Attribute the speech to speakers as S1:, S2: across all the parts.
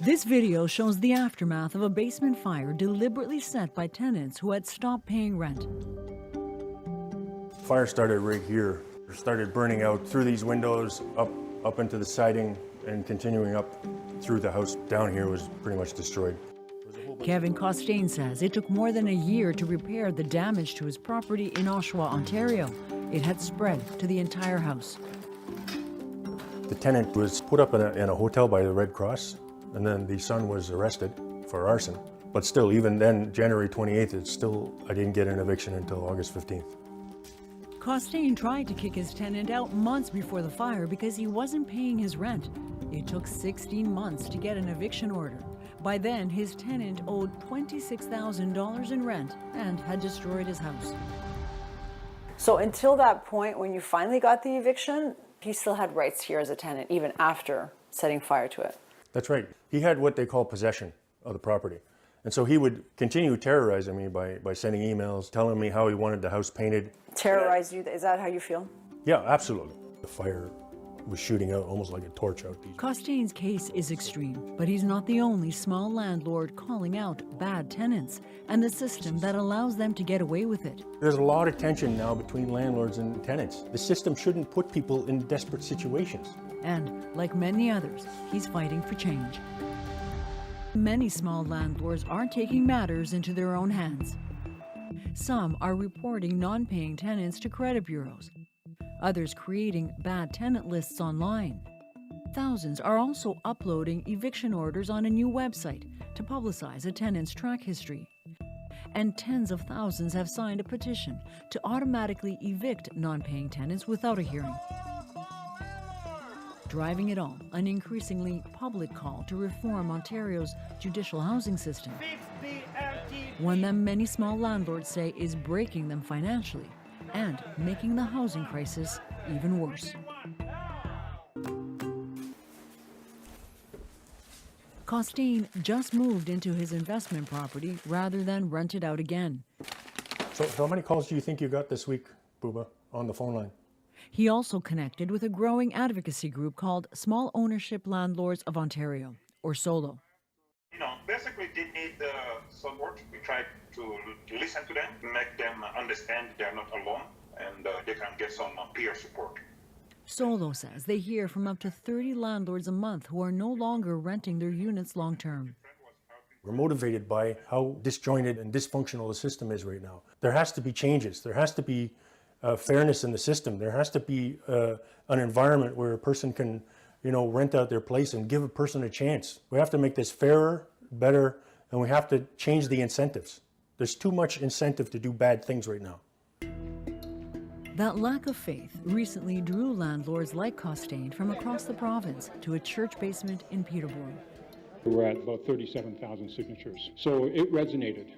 S1: This video shows the aftermath of a basement fire deliberately set by tenants who had stopped paying rent.
S2: Fire started right here. It started burning out through these windows, up into the siding, and continuing up through the house. Down here was pretty much destroyed.
S1: Kevin Costain says it took more than a year to repair the damage to his property in Oshawa, Ontario. It had spread to the entire house.
S2: The tenant was put up in a hotel by the Red Cross, and then the son was arrested for arson. But still, even then, January 28th, I didn't get an eviction until August 15th.
S1: Costain tried to kick his tenant out months before the fire because he wasn't paying his rent. It took 16 months to get an eviction order. By then, his tenant owed $26,000 in rent and had destroyed his house.
S3: So until that point, when you finally got the eviction, he still had rights here as a tenant, even after setting fire to it.
S2: That's right. He had what they call possession of the property. And so he would continue terrorizing me by sending emails, telling me how he wanted the house painted.
S3: Terrorize you? Is that how you feel?
S2: Yeah, absolutely. The fire was shooting out almost like a torch out.
S1: Costain's case is extreme, but he's not the only small landlord calling out bad tenants and the system that allows them to get away with it.
S2: There's a lot of tension now between landlords and tenants. The system shouldn't put people in desperate situations.
S1: And, like many others, he's fighting for change. Many small landlords are taking matters into their own hands. Some are reporting non-paying tenants to credit bureaus. Others creating bad tenant lists online. Thousands are also uploading eviction orders on a new website to publicize a tenant's track history. And tens of thousands have signed a petition to automatically evict non-paying tenants without a hearing. Driving it all, an increasingly public call to reform Ontario's judicial housing system. One that many small landlords say is breaking them financially and making the housing crisis even worse. Costain just moved into his investment property rather than rent it out again.
S2: So how many calls do you think you got this week, Booba, on the phone line?
S1: He also connected with a growing advocacy group called Small Ownership Landlords of Ontario, or SOLO.
S4: Basically they need support. We try to listen to them, make them understand they're not alone, and they can get some peer support.
S1: SOLO says they hear from up to 30 landlords a month who are no longer renting their units long term.
S2: We're motivated by how disjointed and dysfunctional the system is right now. There has to be changes. There has to be fairness in the system. There has to be an environment where a person can, rent out their place and give a person a chance. We have to make this fairer, better, and we have to change the incentives. There's too much incentive to do bad things right now.
S1: That lack of faith recently drew landlords like Costain from across the province to a church basement in Peterborough.
S5: We're at about 37,000 signatures, so it resonated.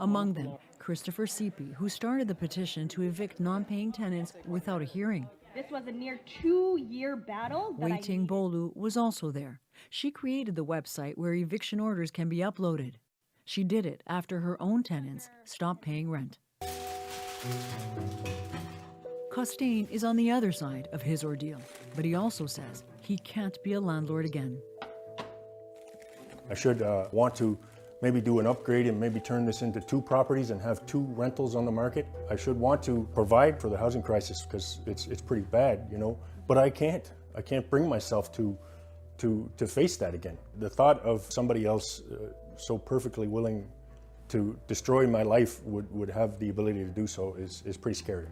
S1: Among them, Christopher Seepy, who started the petition to evict non-paying tenants without a hearing.
S6: This was a near 2-year battle.
S1: Wei Ting Bolu was also there. She created the website where eviction orders can be uploaded. She did it after her own tenants stopped paying rent. Costain is on the other side of his ordeal, but he also says he can't be a landlord again.
S2: I should want to maybe do an upgrade and maybe turn this into 2 properties and have 2 rentals on the market. I should want to provide for the housing crisis because it's pretty bad, but I can't. I can't bring myself to face that again. The thought of somebody else so perfectly willing to destroy my life would have the ability to do so is pretty scary.